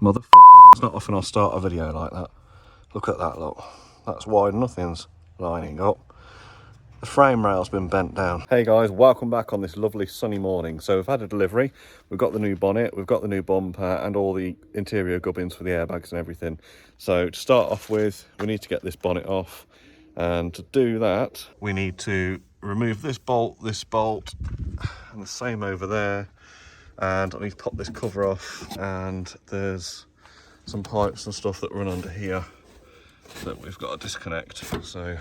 Motherfucker, it's not often I'll start a video like that. Look at that, look. That's why nothing's lining up. The frame rail's been bent down. Hey guys, welcome back on this lovely sunny morning. So we've had a delivery. We've got the new bonnet, we've got the new bumper and all the interior gubbins for the airbags and everything. So to start off with, we need to get this bonnet off. And to do that, we need to remove this bolt, and the same over there. And I need to pop this cover off, and there's some pipes and stuff that run under here that we've got to disconnect. So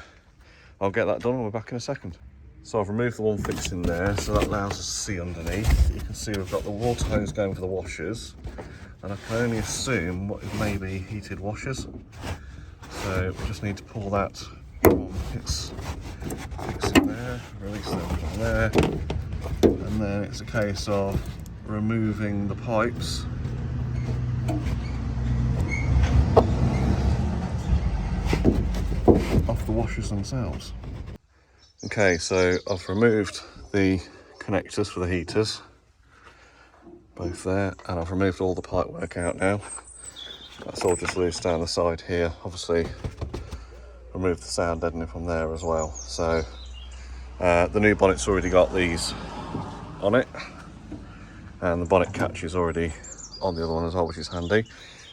I'll get that done and we're back in a second. So I've removed the one fixing there, so that allows us to see underneath. You can see we've got the water hose going for the washers, and I can only assume what is maybe heated washers. So we just need to pull that on. It's fixing there, release that from there, and then it's a case of removing the pipes off the washers themselves. Okay, so I've removed the connectors for the heaters, both there, and I've removed all the pipe work out now. That's all just loose down the side here. Obviously removed the sound deadening from there as well. So the new bonnet's already got these on it, and the bonnet catch is already on the other one as well, which is handy.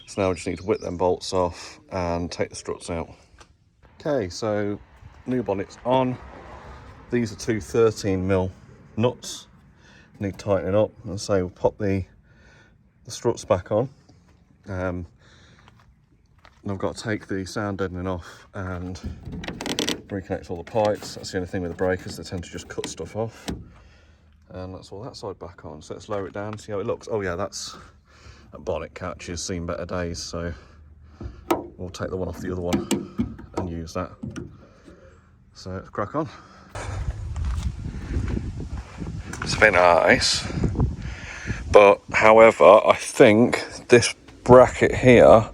So now we just need to whip them bolts off and take the struts out. Okay, so new bonnet's on. These are two 13mm nuts, need tightening up, and so we'll pop the struts back on. And I've got to take the sound deadening off and reconnect all the pipes. That's the only thing with the breakers, they tend to just cut stuff off. And that's all that side back on. So let's lower it down, see how it looks. Oh yeah, that bonnet catch has seen better days, so we'll take the one off the other one and use that. So let's crack on. It's been nice, but however, I think this bracket here,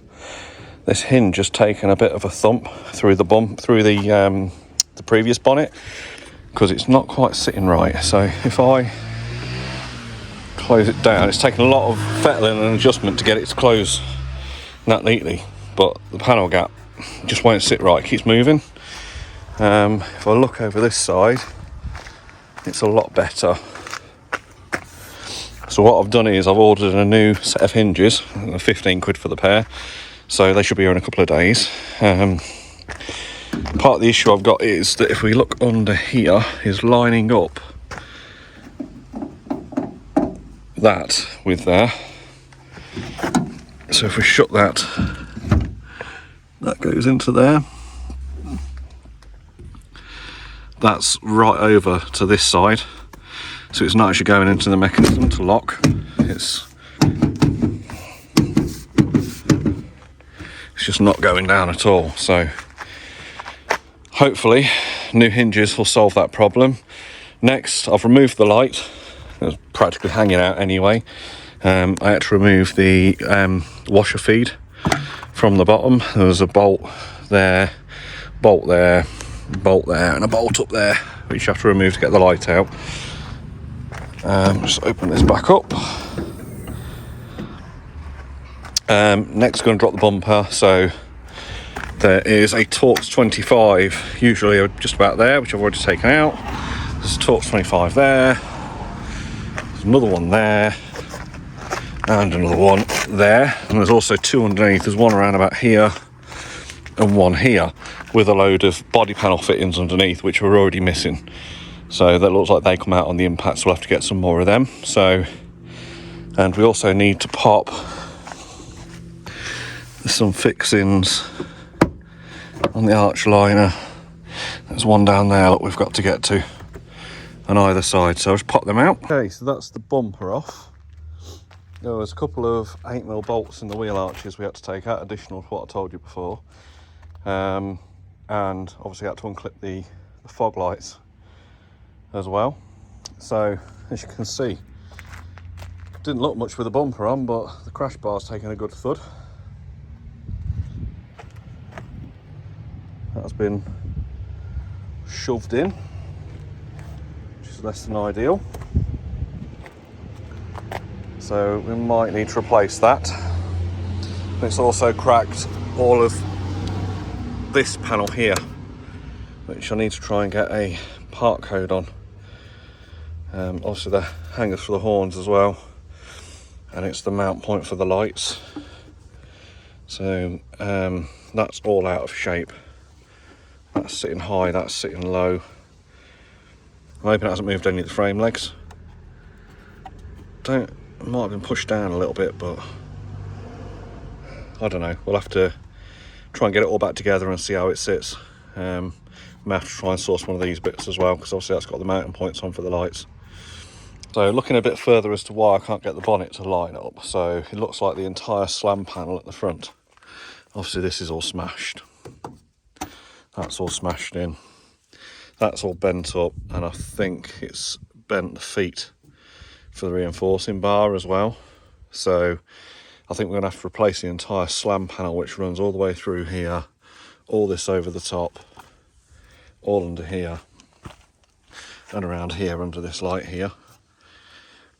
this hinge has taken a bit of a thump through the previous bonnet, because it's not quite sitting right. So if I close it down, it's taken a lot of fettling and adjustment to get it to close that neatly, but the panel gap just won't sit right, it keeps moving. If I look over this side, it's a lot better. So what I've done is I've ordered a new set of hinges, 15 quid for the pair, so they should be here in a couple of days. Part of the issue I've got is that if we look under here, is lining up that with there. So if we shut that, that goes into there. That's right over to this side, so it's not actually going into the mechanism to lock. It's just not going down at all. So hopefully new hinges will solve that problem. Next, I've removed the light. It was practically hanging out anyway. I had to remove the washer feed from the bottom. There was a bolt there, bolt there, bolt there, and a bolt up there, which you have to remove to get the light out. Just open this back up. Next, going to drop the bumper. So there is a Torx 25, usually just about there, which I've already taken out. There's a Torx 25 there. There's another one there, and another one there. And there's also two underneath. There's one around about here and one here, with a load of body panel fittings underneath, which we're already missing. So that looks like they come out on the impact, so we'll have to get some more of them. So, and we also need to pop some fixings on the arch liner. There's one down there that we've got to get to on either side, so I'll just pop them out. Okay, so that's the bumper off. There was a couple of 8mm bolts in the wheel arches we had to take out, additional to what I told you before. And obviously had to unclip the fog lights as well. So as you can see, didn't look much with the bumper on, but the crash bar's taken a good thud. That's been shoved in, which is less than ideal. So we might need to replace that. And it's also cracked all of this panel here, which I need to try and get a part code on. Also the hangers for the horns as well, and it's the mount point for the lights. So that's all out of shape. That's sitting high, that's sitting low. I'm hoping it hasn't moved any of the frame legs. It might have been pushed down a little bit, but I don't know. We'll have to try and get it all back together and see how it sits. May have to try and source one of these bits as well, because obviously that's got the mounting points on for the lights. So looking a bit further as to why I can't get the bonnet to line up. So it looks like the entire slam panel at the front. Obviously this is all smashed. That's all smashed in. That's all bent up, and I think it's bent the feet for the reinforcing bar as well. So I think we're going to have to replace the entire slam panel, which runs all the way through here, all this over the top, all under here, and around here under this light here.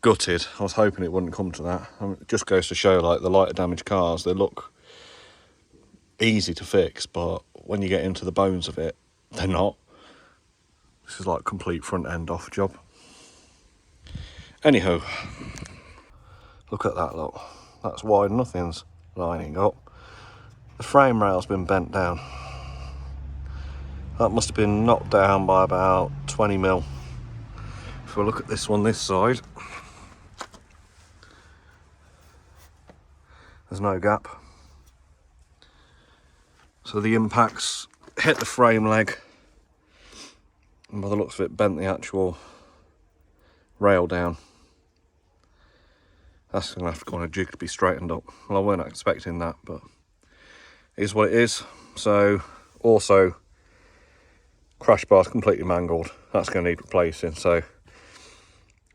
Gutted. I was hoping it wouldn't come to that. It just goes to show, like, the lighter damaged cars, they look easy to fix, but when you get into the bones of it, they're not. This is like complete front end off job. Anyhow, look at that, look. That's why nothing's lining up. The frame rail's been bent down. That must have been knocked down by about 20 mil. If we look at this one this side, there's no gap. So the impacts hit the frame leg, and by the looks of it, bent the actual rail down. That's going to have to go on a jig to be straightened up. Well, I weren't expecting that, but it is what it is. So, also, crash bar's completely mangled. That's going to need replacing. So,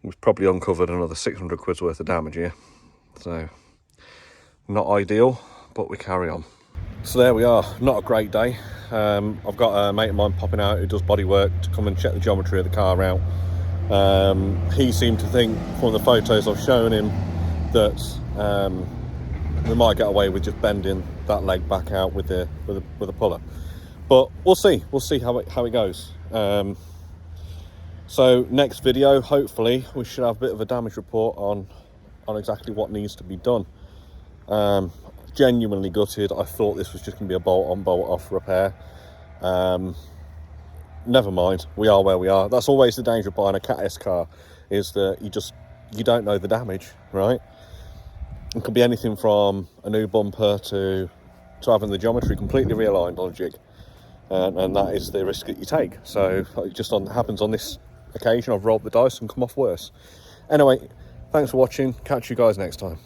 we've probably uncovered another 600 quid's worth of damage here. So, not ideal, but we carry on. So there we are. Not a great day. I've got a mate of mine popping out who does body work to come and check the geometry of the car out. He seemed to think from the photos I've shown him that we might get away with just bending that leg back out with a puller, but we'll see how it goes. So next video, hopefully we should have a bit of a damage report on exactly what needs to be done. Genuinely gutted. I thought this was just going to be a bolt on bolt off repair. Never mind, we are where we are. That's always the danger of buying a Cat S car, is that you don't know the damage, right? It could be anything from a new bumper to having the geometry completely realigned on a jig, and that is the risk that you take. So it just happens on this occasion. I've rolled the dice and come off worse. Anyway, thanks for watching. Catch you guys next time.